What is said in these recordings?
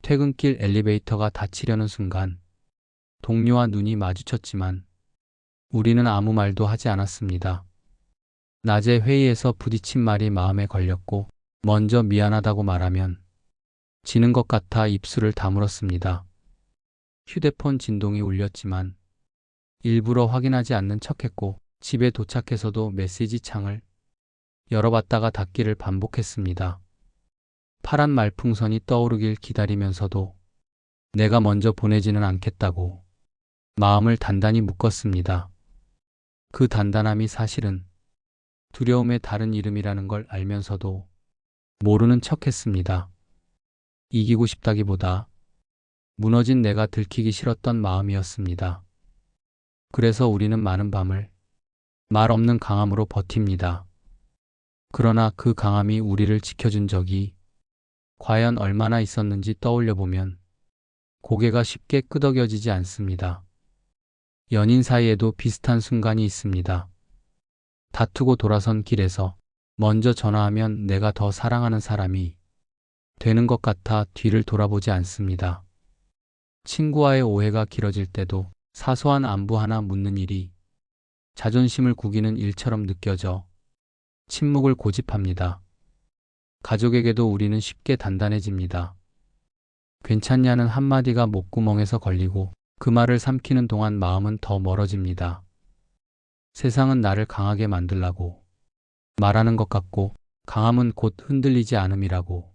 퇴근길 엘리베이터가 닫히려는 순간 동료와 눈이 마주쳤지만 우리는 아무 말도 하지 않았습니다. 낮에 회의에서 부딪힌 말이 마음에 걸렸고 먼저 미안하다고 말하면 지는 것 같아 입술을 다물었습니다. 휴대폰 진동이 울렸지만 일부러 확인하지 않는 척했고 집에 도착해서도 메시지 창을 열어봤다가 닫기를 반복했습니다. 파란 말풍선이 떠오르길 기다리면서도 내가 먼저 보내지는 않겠다고 마음을 단단히 묶었습니다. 그 단단함이 사실은 두려움의 다른 이름이라는 걸 알면서도 모르는 척했습니다. 이기고 싶다기보다 무너진 내가 들키기 싫었던 마음이었습니다. 그래서 우리는 많은 밤을 말 없는 강함으로 버팁니다. 그러나 그 강함이 우리를 지켜준 적이 과연 얼마나 있었는지 떠올려보면 고개가 쉽게 끄덕여지지 않습니다. 연인 사이에도 비슷한 순간이 있습니다. 다투고 돌아선 길에서 먼저 전화하면 내가 더 사랑하는 사람이 되는 것 같아 뒤를 돌아보지 않습니다. 친구와의 오해가 길어질 때도 사소한 안부 하나 묻는 일이 자존심을 구기는 일처럼 느껴져 침묵을 고집합니다. 가족에게도 우리는 쉽게 단단해집니다. 괜찮냐는 한마디가 목구멍에서 걸리고 그 말을 삼키는 동안 마음은 더 멀어집니다. 세상은 나를 강하게 만들라고 말하는 것 같고 강함은 곧 흔들리지 않음이라고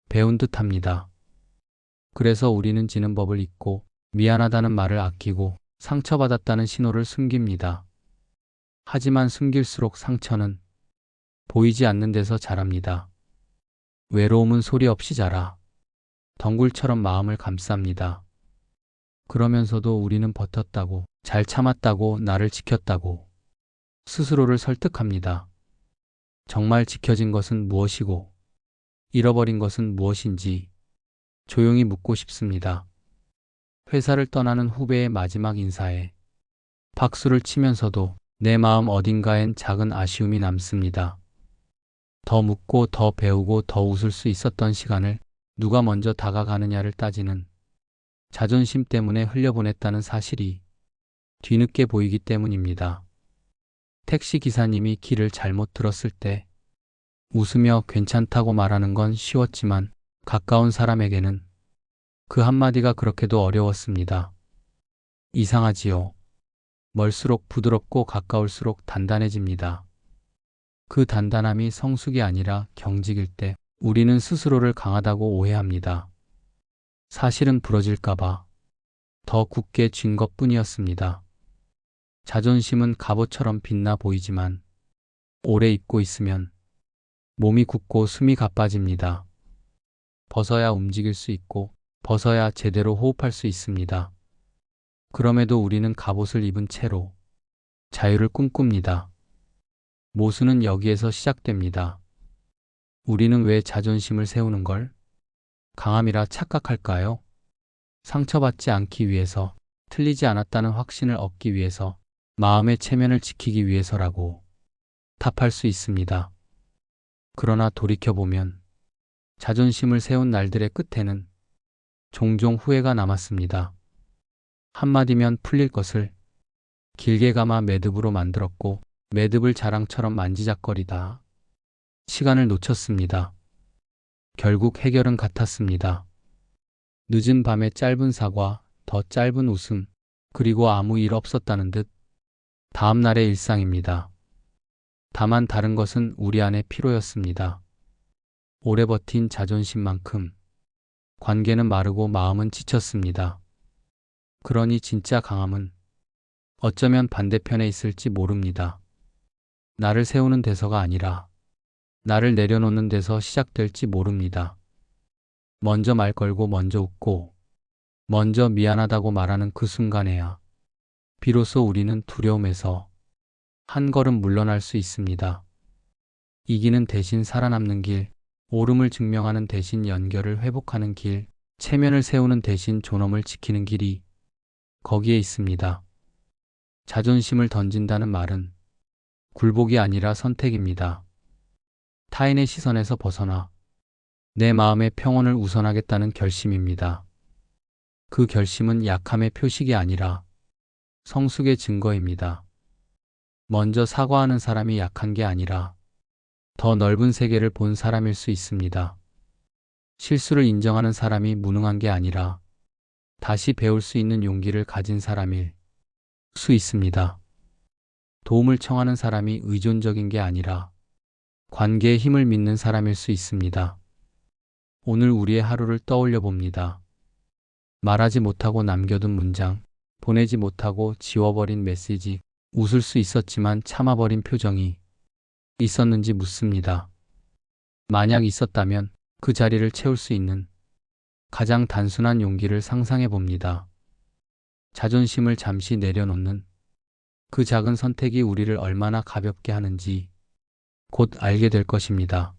배운 듯합니다. 그래서 우리는 지는 법을 잊고 미안하다는 말을 아끼고 상처받았다는 신호를 숨깁니다. 하지만 숨길수록 상처는 보이지 않는 데서 자랍니다. 외로움은 소리 없이 자라 덩굴처럼 마음을 감쌉니다. 그러면서도 우리는 버텼다고, 잘 참았다고, 나를 지켰다고 스스로를 설득합니다. 정말 지켜진 것은 무엇이고 잃어버린 것은 무엇인지 조용히 묻고 싶습니다. 회사를 떠나는 후배의 마지막 인사에 박수를 치면서도 내 마음 어딘가엔 작은 아쉬움이 남습니다. 더 묻고 더 배우고 더 웃을 수 있었던 시간을 누가 먼저 다가가느냐를 따지는 자존심 때문에 흘려보냈다는 사실이 뒤늦게 보이기 때문입니다. 택시 기사님이 길을 잘못 들었을 때 웃으며 괜찮다고 말하는 건 쉬웠지만 가까운 사람에게는 그 한마디가 그렇게도 어려웠습니다. 이상하지요. 멀수록 부드럽고 가까울수록 단단해집니다. 그 단단함이 성숙이 아니라 경직일 때 우리는 스스로를 강하다고 오해합니다. 사실은 부러질까봐 더 굳게 쥔 것뿐이었습니다. 자존심은 갑옷처럼 빛나 보이지만 오래 입고 있으면 몸이 굳고 숨이 가빠집니다. 벗어야 움직일 수 있고 벗어야 제대로 호흡할 수 있습니다. 그럼에도 우리는 갑옷을 입은 채로 자유를 꿈꿉니다. 모순은 여기에서 시작됩니다. 우리는 왜 자존심을 세우는 걸 강함이라 착각할까요? 상처받지 않기 위해서, 틀리지 않았다는 확신을 얻기 위해서, 마음의 체면을 지키기 위해서라고 답할 수 있습니다. 그러나 돌이켜보면 자존심을 세운 날들의 끝에는 종종 후회가 남았습니다. 한마디면 풀릴 것을 길게 감아 매듭으로 만들었고 매듭을 자랑처럼 만지작거리다 시간을 놓쳤습니다. 결국 해결은 같았습니다. 늦은 밤의 짧은 사과, 더 짧은 웃음, 그리고 아무 일 없었다는 듯 다음 날의 일상입니다. 다만 다른 것은 우리 안의 피로였습니다. 오래 버틴 자존심만큼 관계는 마르고 마음은 지쳤습니다. 그러니 진짜 강함은 어쩌면 반대편에 있을지 모릅니다. 나를 세우는 데서가 아니라 나를 내려놓는 데서 시작될지 모릅니다. 먼저 말 걸고 먼저 웃고 먼저 미안하다고 말하는 그 순간에야 비로소 우리는 두려움에서 한 걸음 물러날 수 있습니다. 이기는 대신 살아남는 길, 옳음을 증명하는 대신 연결을 회복하는 길, 체면을 세우는 대신 존엄을 지키는 길이 거기에 있습니다. 자존심을 던진다는 말은 굴복이 아니라 선택입니다. 타인의 시선에서 벗어나 내 마음의 평온을 우선하겠다는 결심입니다. 그 결심은 약함의 표식이 아니라 성숙의 증거입니다. 먼저 사과하는 사람이 약한 게 아니라 더 넓은 세계를 본 사람일 수 있습니다. 실수를 인정하는 사람이 무능한 게 아니라 다시 배울 수 있는 용기를 가진 사람일 수 있습니다. 도움을 청하는 사람이 의존적인 게 아니라 관계의 힘을 믿는 사람일 수 있습니다. 오늘 우리의 하루를 떠올려 봅니다. 말하지 못하고 남겨둔 문장, 보내지 못하고 지워버린 메시지, 웃을 수 있었지만 참아버린 표정이 있었는지 묻습니다. 만약 있었다면 그 자리를 채울 수 있는 가장 단순한 용기를 상상해 봅니다. 자존심을 잠시 내려놓는 그 작은 선택이 우리를 얼마나 가볍게 하는지 곧 알게 될 것입니다.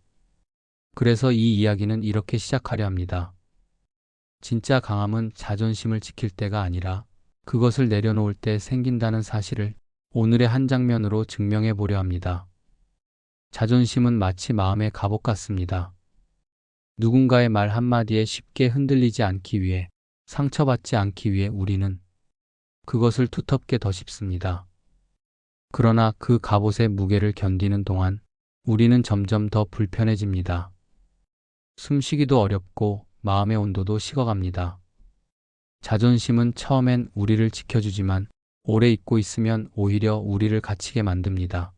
그래서 이 이야기는 이렇게 시작하려 합니다. 진짜 강함은 자존심을 지킬 때가 아니라 그것을 내려놓을 때 생긴다는 사실을 오늘의 한 장면으로 증명해 보려 합니다. 자존심은 마치 마음의 갑옷 같습니다. 누군가의 말 한마디에 쉽게 흔들리지 않기 위해, 상처받지 않기 위해 우리는 그것을 두텁게 덧입습니다. 그러나 그 갑옷의 무게를 견디는 동안 우리는 점점 더 불편해집니다. 숨쉬기도 어렵고 마음의 온도도 식어갑니다. 자존심은 처음엔 우리를 지켜주지만 오래 잊고 있으면 오히려 우리를 갇히게 만듭니다.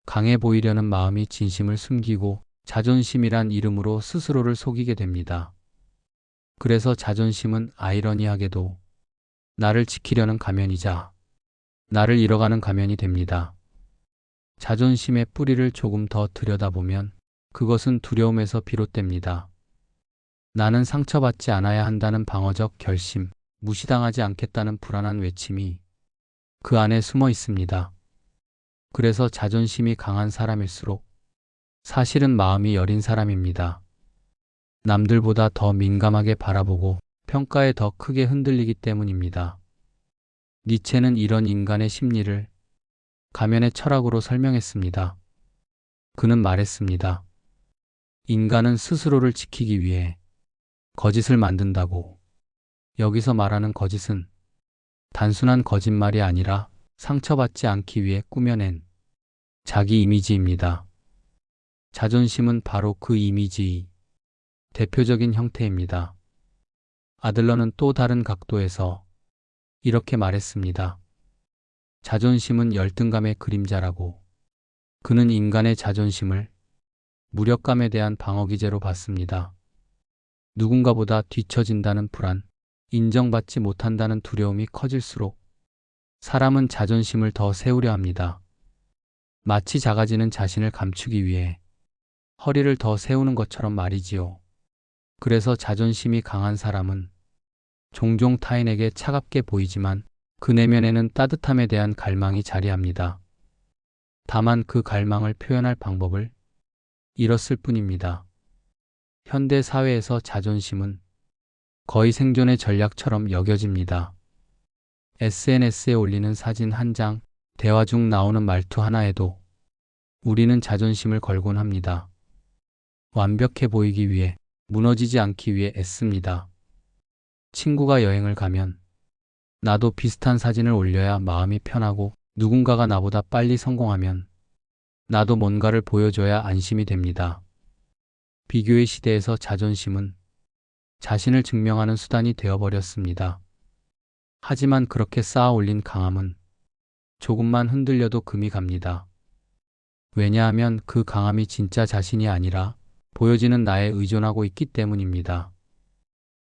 강해 보이려는 마음이 진심을 숨기고 자존심이란 이름으로 스스로를 속이게 됩니다. 그래서 자존심은 아이러니하게도 나를 지키려는 가면이자 나를 잃어가는 가면이 됩니다. 자존심의 뿌리를 조금 더 들여다보면 그것은 두려움에서 비롯됩니다. 나는 상처받지 않아야 한다는 방어적 결심, 무시당하지 않겠다는 불안한 외침이 그 안에 숨어 있습니다. 그래서 자존심이 강한 사람일수록 사실은 마음이 여린 사람입니다. 남들보다 더 민감하게 바라보고 평가에 더 크게 흔들리기 때문입니다. 니체는 이런 인간의 심리를 가면의 철학으로 설명했습니다. 그는 말했습니다. 인간은 스스로를 지키기 위해 거짓을 만든다고. 여기서 말하는 거짓은 단순한 거짓말이 아니라 상처받지 않기 위해 꾸며낸 자기 이미지입니다. 자존심은 바로 그 이미지의 대표적인 형태입니다. 아들러는 또 다른 각도에서 이렇게 말했습니다. 자존심은 열등감의 그림자라고. 그는 인간의 자존심을 무력감에 대한 방어기제로 봤습니다. 누군가보다 뒤처진다는 불안, 인정받지 못한다는 두려움이 커질수록 사람은 자존심을 더 세우려 합니다. 마치 작아지는 자신을 감추기 위해 허리를 더 세우는 것처럼 말이지요. 그래서 자존심이 강한 사람은 종종 타인에게 차갑게 보이지만 그 내면에는 따뜻함에 대한 갈망이 자리합니다. 다만 그 갈망을 표현할 방법을 잃었을 뿐입니다. 현대 사회에서 자존심은 거의 생존의 전략처럼 여겨집니다. SNS에 올리는 사진 한 장, 대화 중 나오는 말투 하나에도 우리는 자존심을 걸곤 합니다. 완벽해 보이기 위해, 무너지지 않기 위해 애씁니다. 친구가 여행을 가면 나도 비슷한 사진을 올려야 마음이 편하고 누군가가 나보다 빨리 성공하면 나도 뭔가를 보여줘야 안심이 됩니다. 비교의 시대에서 자존심은 자신을 증명하는 수단이 되어버렸습니다. 하지만 그렇게 쌓아 올린 강함은 조금만 흔들려도 금이 갑니다. 왜냐하면 그 강함이 진짜 자신이 아니라 보여지는 나에 의존하고 있기 때문입니다.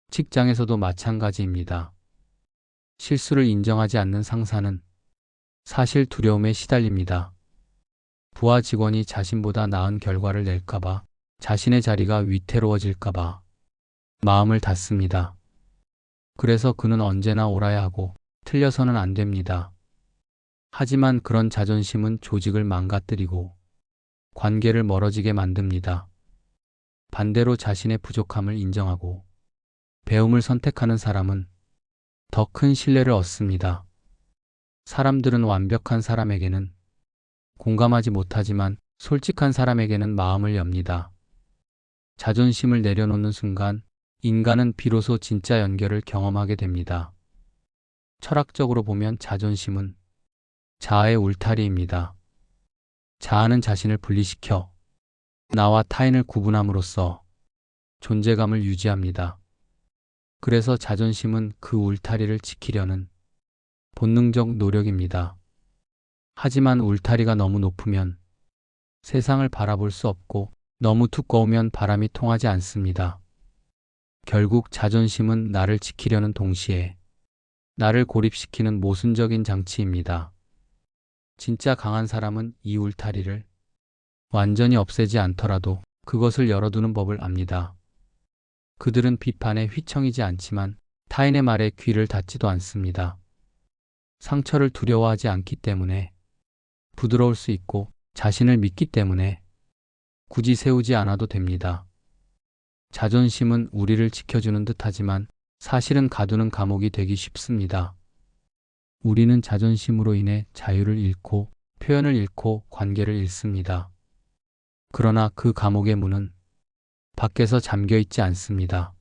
직장에서도 마찬가지입니다. 실수를 인정하지 않는 상사는 사실 두려움에 시달립니다. 부하 직원이 자신보다 나은 결과를 낼까봐, 자신의 자리가 위태로워질까봐 마음을 닫습니다. 그래서 그는 언제나 옳아야 하고 틀려서는 안 됩니다. 하지만 그런 자존심은 조직을 망가뜨리고 관계를 멀어지게 만듭니다. 반대로 자신의 부족함을 인정하고 배움을 선택하는 사람은 더 큰 신뢰를 얻습니다. 사람들은 완벽한 사람에게는 공감하지 못하지만 솔직한 사람에게는 마음을 엽니다. 자존심을 내려놓는 순간 인간은 비로소 진짜 연결을 경험하게 됩니다. 철학적으로 보면 자존심은 자아의 울타리입니다. 자아는 자신을 분리시켜 나와 타인을 구분함으로써 존재감을 유지합니다. 그래서 자존심은 그 울타리를 지키려는 본능적 노력입니다. 하지만 울타리가 너무 높으면 세상을 바라볼 수 없고 너무 두꺼우면 바람이 통하지 않습니다. 결국 자존심은 나를 지키려는 동시에 나를 고립시키는 모순적인 장치입니다. 진짜 강한 사람은 이 울타리를 완전히 없애지 않더라도 그것을 열어두는 법을 압니다. 그들은 비판에 휘청이지 않지만 타인의 말에 귀를 닫지도 않습니다. 상처를 두려워하지 않기 때문에 부드러울 수 있고 자신을 믿기 때문에 굳이 세우지 않아도 됩니다. 자존심은 우리를 지켜주는 듯하지만 사실은 가두는 감옥이 되기 쉽습니다. 우리는 자존심으로 인해 자유를 잃고 표현을 잃고 관계를 잃습니다. 그러나 그 감옥의 문은 밖에서 잠겨 있지 않습니다.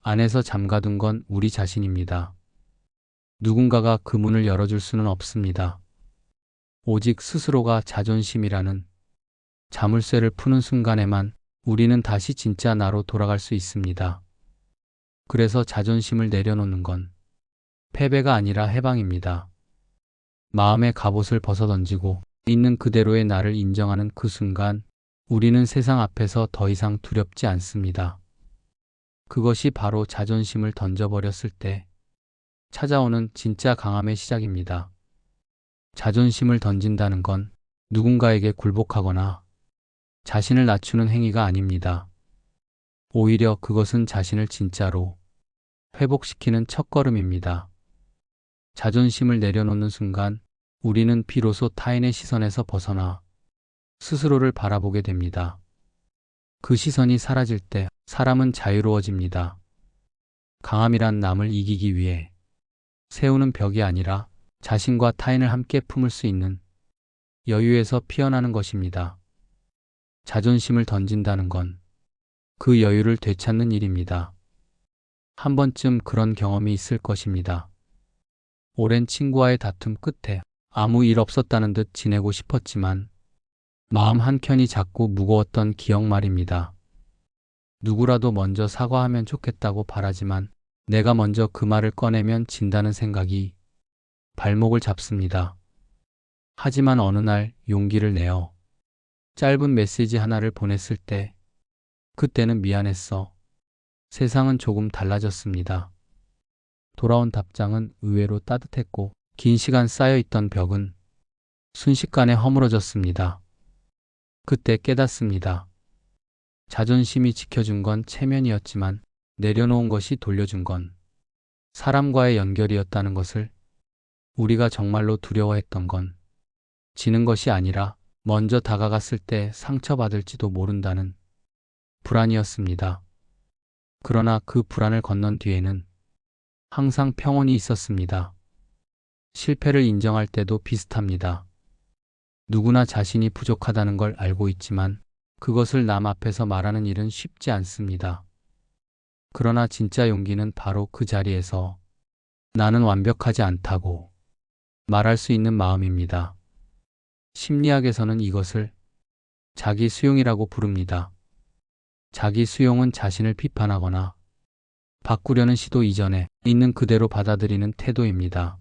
안에서 잠가둔 건 우리 자신입니다. 누군가가 그 문을 열어줄 수는 없습니다. 오직 스스로가 자존심이라는 자물쇠를 푸는 순간에만 우리는 다시 진짜 나로 돌아갈 수 있습니다. 그래서 자존심을 내려놓는 건 패배가 아니라 해방입니다. 마음의 갑옷을 벗어던지고 있는 그대로의 나를 인정하는 그 순간 우리는 세상 앞에서 더 이상 두렵지 않습니다. 그것이 바로 자존심을 던져버렸을 때 찾아오는 진짜 강함의 시작입니다. 자존심을 던진다는 건 누군가에게 굴복하거나 자신을 낮추는 행위가 아닙니다. 오히려 그것은 자신을 진짜로 회복시키는 첫걸음입니다. 자존심을 내려놓는 순간 우리는 비로소 타인의 시선에서 벗어나 스스로를 바라보게 됩니다. 그 시선이 사라질 때 사람은 자유로워집니다. 강함이란 남을 이기기 위해 세우는 벽이 아니라 자신과 타인을 함께 품을 수 있는 여유에서 피어나는 것입니다. 자존심을 던진다는 건 그 여유를 되찾는 일입니다. 한 번쯤 그런 경험이 있을 것입니다. 오랜 친구와의 다툼 끝에 아무 일 없었다는 듯 지내고 싶었지만 마음 한켠이 자꾸 무거웠던 기억 말입니다. 누구라도 먼저 사과하면 좋겠다고 바라지만 내가 먼저 그 말을 꺼내면 진다는 생각이 발목을 잡습니다. 하지만 어느 날 용기를 내어 짧은 메시지 하나를 보냈을 때 그때는 미안했어. 세상은 조금 달라졌습니다. 돌아온 답장은 의외로 따뜻했고 긴 시간 쌓여있던 벽은 순식간에 허물어졌습니다. 그때 깨닫습니다. 자존심이 지켜준 건 체면이었지만 내려놓은 것이 돌려준 건 사람과의 연결이었다는 것을, 우리가 정말로 두려워했던 건 지는 것이 아니라 먼저 다가갔을 때 상처받을지도 모른다는 불안이었습니다. 그러나 그 불안을 건넌 뒤에는 항상 평온이 있었습니다. 실패를 인정할 때도 비슷합니다. 누구나 자신이 부족하다는 걸 알고 있지만 그것을 남 앞에서 말하는 일은 쉽지 않습니다. 그러나 진짜 용기는 바로 그 자리에서 나는 완벽하지 않다고 말할 수 있는 마음입니다. 심리학에서는 이것을 자기 수용이라고 부릅니다. 자기 수용은 자신을 비판하거나 바꾸려는 시도 이전에 있는 그대로 받아들이는 태도입니다.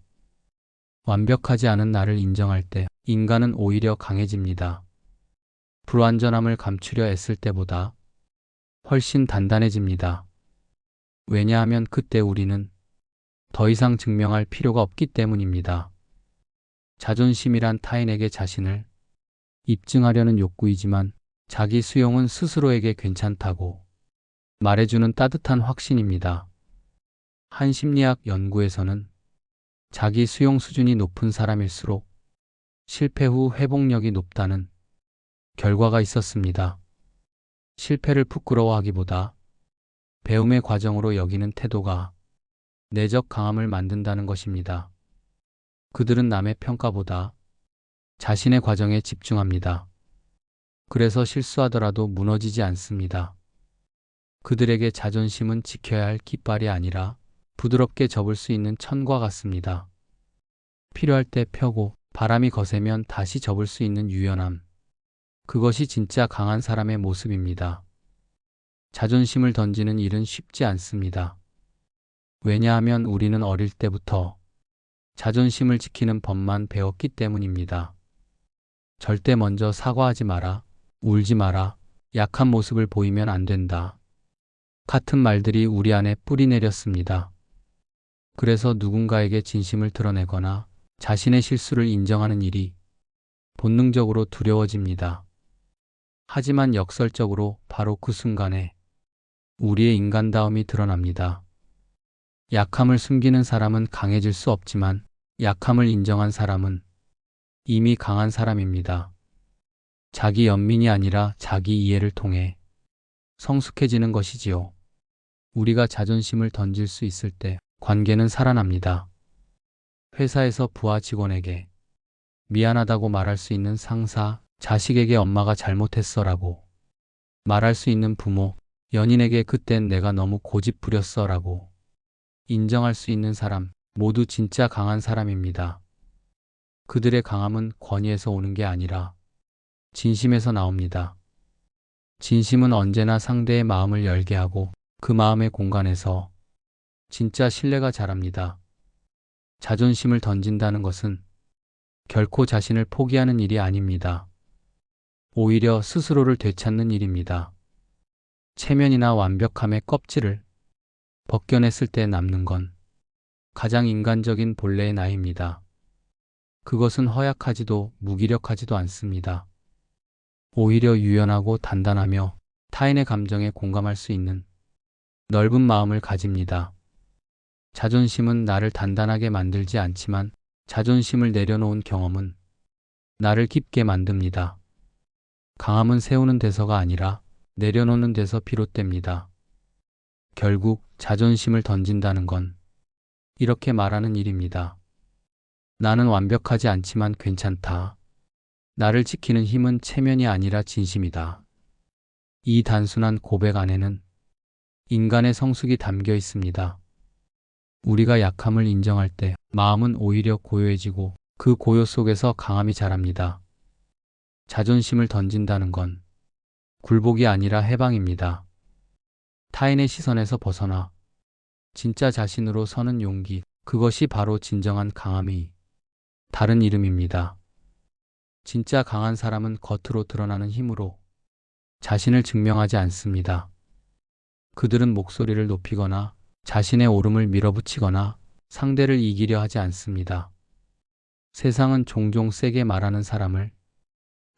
완벽하지 않은 나를 인정할 때 인간은 오히려 강해집니다. 불완전함을 감추려 애쓸 때보다 훨씬 단단해집니다. 왜냐하면 그때 우리는 더 이상 증명할 필요가 없기 때문입니다. 자존심이란 타인에게 자신을 입증하려는 욕구이지만 자기 수용은 스스로에게 괜찮다고 말해주는 따뜻한 확신입니다. 한 심리학 연구에서는 자기 수용 수준이 높은 사람일수록 실패 후 회복력이 높다는 결과가 있었습니다. 실패를 부끄러워하기보다 배움의 과정으로 여기는 태도가 내적 강함을 만든다는 것입니다. 그들은 남의 평가보다 자신의 과정에 집중합니다. 그래서 실수하더라도 무너지지 않습니다. 그들에게 자존심은 지켜야 할 깃발이 아니라 부드럽게 접을 수 있는 천과 같습니다. 필요할 때 펴고 바람이 거세면 다시 접을 수 있는 유연함. 그것이 진짜 강한 사람의 모습입니다. 자존심을 던지는 일은 쉽지 않습니다. 왜냐하면 우리는 어릴 때부터 자존심을 지키는 법만 배웠기 때문입니다. 절대 먼저 사과하지 마라, 울지 마라, 약한 모습을 보이면 안 된다. 같은 말들이 우리 안에 뿌리 내렸습니다. 그래서 누군가에게 진심을 드러내거나 자신의 실수를 인정하는 일이 본능적으로 두려워집니다. 하지만 역설적으로 바로 그 순간에 우리의 인간다움이 드러납니다. 약함을 숨기는 사람은 강해질 수 없지만 약함을 인정한 사람은 이미 강한 사람입니다. 자기 연민이 아니라 자기 이해를 통해 성숙해지는 것이지요. 우리가 자존심을 던질 수 있을 때 관계는 살아납니다. 회사에서 부하 직원에게 미안하다고 말할 수 있는 상사, 자식에게 엄마가 잘못했어라고 말할 수 있는 부모, 연인에게 그땐 내가 너무 고집부렸어라고 인정할 수 있는 사람, 모두 진짜 강한 사람입니다. 그들의 강함은 권위에서 오는 게 아니라 진심에서 나옵니다. 진심은 언제나 상대의 마음을 열게 하고 그 마음의 공간에서 진짜 신뢰가 자랍니다. 자존심을 던진다는 것은 결코 자신을 포기하는 일이 아닙니다. 오히려 스스로를 되찾는 일입니다. 체면이나 완벽함의 껍질을 벗겨냈을 때 남는 건 가장 인간적인 본래의 나입니다. 그것은 허약하지도 무기력하지도 않습니다. 오히려 유연하고 단단하며 타인의 감정에 공감할 수 있는 넓은 마음을 가집니다. 자존심은 나를 단단하게 만들지 않지만 자존심을 내려놓은 경험은 나를 깊게 만듭니다. 강함은 세우는 데서가 아니라 내려놓는 데서 비롯됩니다. 결국 자존심을 던진다는 건 이렇게 말하는 일입니다. 나는 완벽하지 않지만 괜찮다. 나를 지키는 힘은 체면이 아니라 진심이다. 이 단순한 고백 안에는 인간의 성숙이 담겨 있습니다. 우리가 약함을 인정할 때 마음은 오히려 고요해지고 그 고요 속에서 강함이 자랍니다. 자존심을 던진다는 건 굴복이 아니라 해방입니다. 타인의 시선에서 벗어나 진짜 자신으로 서는 용기, 그것이 바로 진정한 강함이 다른 이름입니다. 진짜 강한 사람은 겉으로 드러나는 힘으로 자신을 증명하지 않습니다. 그들은 목소리를 높이거나 자신의 옳음을 밀어붙이거나 상대를 이기려 하지 않습니다. 세상은 종종 세게 말하는 사람을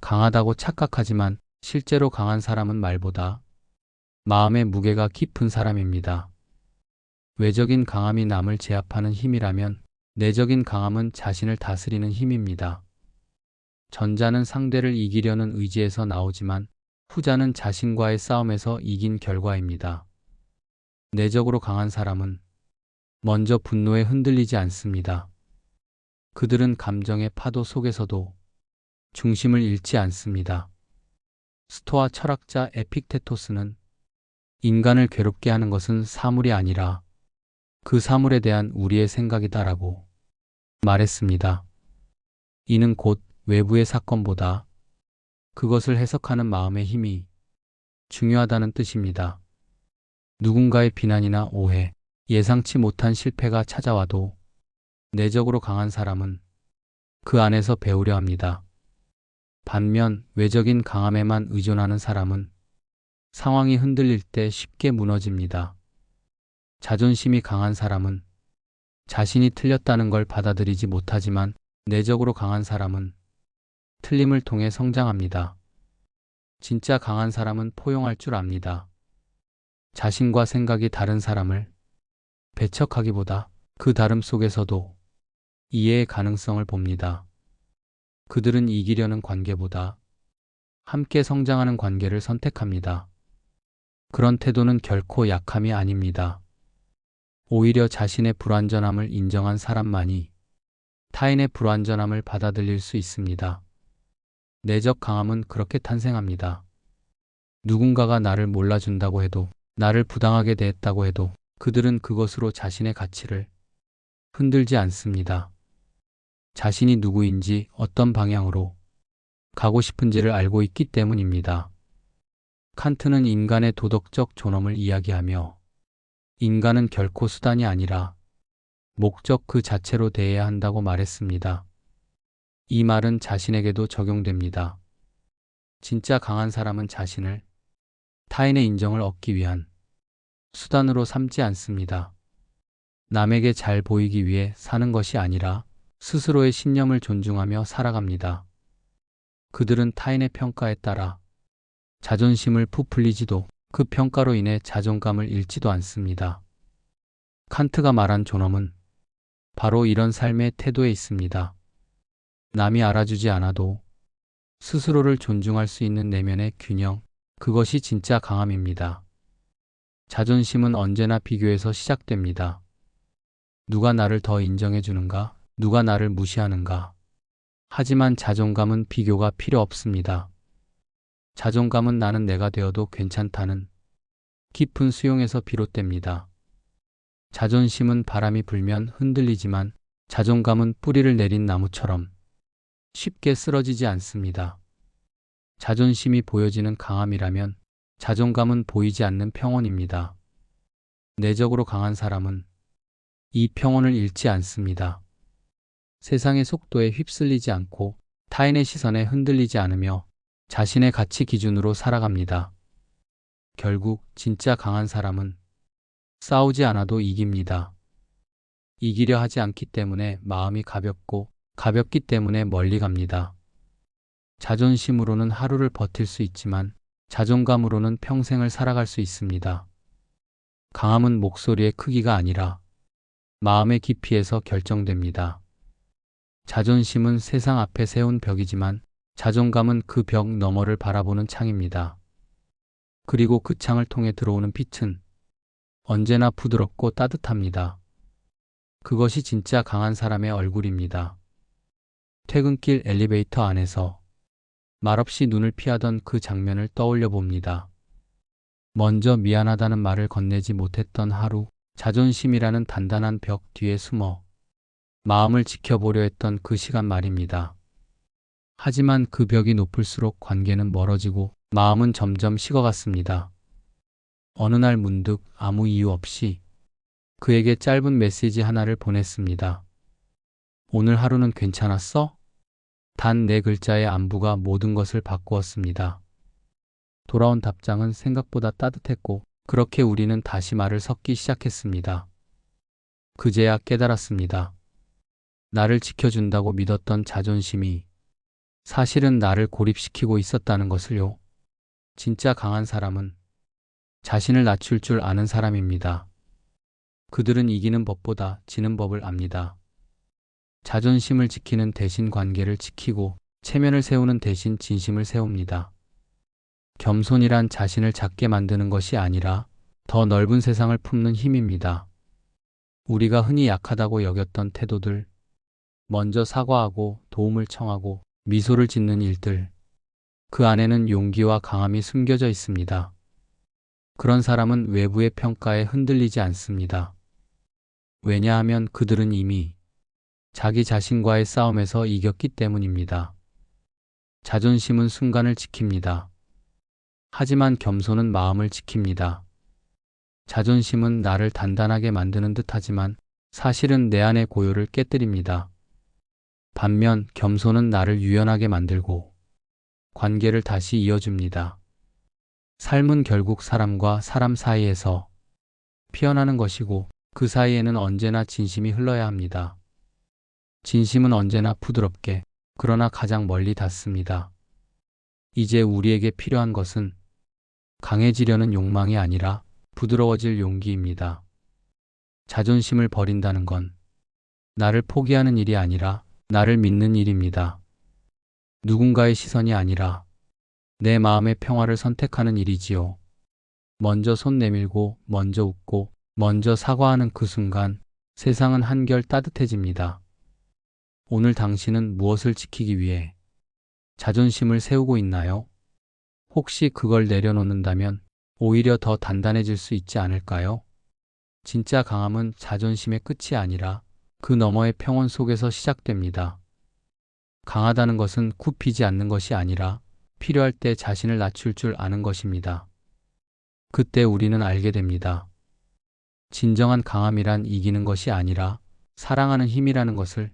강하다고 착각하지만 실제로 강한 사람은 말보다 마음의 무게가 깊은 사람입니다. 외적인 강함이 남을 제압하는 힘이라면 내적인 강함은 자신을 다스리는 힘입니다. 전자는 상대를 이기려는 의지에서 나오지만 후자는 자신과의 싸움에서 이긴 결과입니다. 내적으로 강한 사람은 먼저 분노에 흔들리지 않습니다. 그들은 감정의 파도 속에서도 중심을 잃지 않습니다. 스토아 철학자 에픽테토스는 인간을 괴롭게 하는 것은 사물이 아니라 그 사물에 대한 우리의 생각이다라고 말했습니다. 이는 곧 외부의 사건보다 그것을 해석하는 마음의 힘이 중요하다는 뜻입니다. 누군가의 비난이나 오해, 예상치 못한 실패가 찾아와도 내적으로 강한 사람은 그 안에서 배우려 합니다. 반면 외적인 강함에만 의존하는 사람은 상황이 흔들릴 때 쉽게 무너집니다. 자존심이 강한 사람은 자신이 틀렸다는 걸 받아들이지 못하지만 내적으로 강한 사람은 틀림을 통해 성장합니다. 진짜 강한 사람은 포용할 줄 압니다. 자신과 생각이 다른 사람을 배척하기보다 그 다름 속에서도 이해의 가능성을 봅니다. 그들은 이기려는 관계보다 함께 성장하는 관계를 선택합니다. 그런 태도는 결코 약함이 아닙니다. 오히려 자신의 불완전함을 인정한 사람만이 타인의 불완전함을 받아들일 수 있습니다. 내적 강함은 그렇게 탄생합니다. 누군가가 나를 몰라준다고 해도 나를 부당하게 대했다고 해도 그들은 그것으로 자신의 가치를 흔들지 않습니다. 자신이 누구인지 어떤 방향으로 가고 싶은지를 알고 있기 때문입니다. 칸트는 인간의 도덕적 존엄을 이야기하며 인간은 결코 수단이 아니라 목적 그 자체로 대해야 한다고 말했습니다. 이 말은 자신에게도 적용됩니다. 진짜 강한 사람은 자신을 타인의 인정을 얻기 위한 수단으로 삼지 않습니다. 남에게 잘 보이기 위해 사는 것이 아니라 스스로의 신념을 존중하며 살아갑니다. 그들은 타인의 평가에 따라 자존심을 부풀리지도 그 평가로 인해 자존감을 잃지도 않습니다. 칸트가 말한 존엄은 바로 이런 삶의 태도에 있습니다. 남이 알아주지 않아도 스스로를 존중할 수 있는 내면의 균형, 그것이 진짜 강함입니다. 자존심은 언제나 비교에서 시작됩니다. 누가 나를 더 인정해 주는가? 누가 나를 무시하는가? 하지만 자존감은 비교가 필요 없습니다. 자존감은 나는 내가 되어도 괜찮다는 깊은 수용에서 비롯됩니다. 자존심은 바람이 불면 흔들리지만 자존감은 뿌리를 내린 나무처럼 쉽게 쓰러지지 않습니다. 자존심이 보여지는 강함이라면 자존감은 보이지 않는 평온입니다. 내적으로 강한 사람은 이 평온을 잃지 않습니다. 세상의 속도에 휩쓸리지 않고 타인의 시선에 흔들리지 않으며 자신의 가치 기준으로 살아갑니다. 결국 진짜 강한 사람은 싸우지 않아도 이깁니다. 이기려 하지 않기 때문에 마음이 가볍고 가볍기 때문에 멀리 갑니다. 자존심으로는 하루를 버틸 수 있지만 자존감으로는 평생을 살아갈 수 있습니다. 강함은 목소리의 크기가 아니라 마음의 깊이에서 결정됩니다. 자존심은 세상 앞에 세운 벽이지만 자존감은 그 벽 너머를 바라보는 창입니다. 그리고 그 창을 통해 들어오는 빛은 언제나 부드럽고 따뜻합니다. 그것이 진짜 강한 사람의 얼굴입니다. 퇴근길 엘리베이터 안에서 말없이 눈을 피하던 그 장면을 떠올려 봅니다. 먼저 미안하다는 말을 건네지 못했던 하루, 자존심이라는 단단한 벽 뒤에 숨어 마음을 지켜보려 했던 그 시간 말입니다. 하지만 그 벽이 높을수록 관계는 멀어지고 마음은 점점 식어갔습니다. 어느 날 문득 아무 이유 없이 그에게 짧은 메시지 하나를 보냈습니다. 오늘 하루는 괜찮았어? 단 4글자의 안부가 모든 것을 바꾸었습니다. 돌아온 답장은 생각보다 따뜻했고 그렇게 우리는 다시 말을 섞기 시작했습니다. 그제야 깨달았습니다. 나를 지켜준다고 믿었던 자존심이 사실은 나를 고립시키고 있었다는 것을요. 진짜 강한 사람은 자신을 낮출 줄 아는 사람입니다. 그들은 이기는 법보다 지는 법을 압니다. 자존심을 지키는 대신 관계를 지키고 체면을 세우는 대신 진심을 세웁니다. 겸손이란 자신을 작게 만드는 것이 아니라 더 넓은 세상을 품는 힘입니다. 우리가 흔히 약하다고 여겼던 태도들, 먼저 사과하고 도움을 청하고 미소를 짓는 일들, 그 안에는 용기와 강함이 숨겨져 있습니다. 그런 사람은 외부의 평가에 흔들리지 않습니다. 왜냐하면 그들은 이미 자기 자신과의 싸움에서 이겼기 때문입니다. 자존심은 순간을 지킵니다. 하지만 겸손은 마음을 지킵니다. 자존심은 나를 단단하게 만드는 듯하지만 사실은 내 안의 고요를 깨뜨립니다. 반면 겸손은 나를 유연하게 만들고 관계를 다시 이어줍니다. 삶은 결국 사람과 사람 사이에서 피어나는 것이고 그 사이에는 언제나 진심이 흘러야 합니다. 진심은 언제나 부드럽게 그러나 가장 멀리 닿습니다. 이제 우리에게 필요한 것은 강해지려는 욕망이 아니라 부드러워질 용기입니다. 자존심을 버린다는 건 나를 포기하는 일이 아니라 나를 믿는 일입니다. 누군가의 시선이 아니라 내 마음의 평화를 선택하는 일이지요. 먼저 손 내밀고 먼저 웃고 먼저 사과하는 그 순간 세상은 한결 따뜻해집니다. 오늘 당신은 무엇을 지키기 위해 자존심을 세우고 있나요? 혹시 그걸 내려놓는다면 오히려 더 단단해질 수 있지 않을까요? 진짜 강함은 자존심의 끝이 아니라 그 너머의 평온 속에서 시작됩니다. 강하다는 것은 굽히지 않는 것이 아니라 필요할 때 자신을 낮출 줄 아는 것입니다. 그때 우리는 알게 됩니다. 진정한 강함이란 이기는 것이 아니라 사랑하는 힘이라는 것을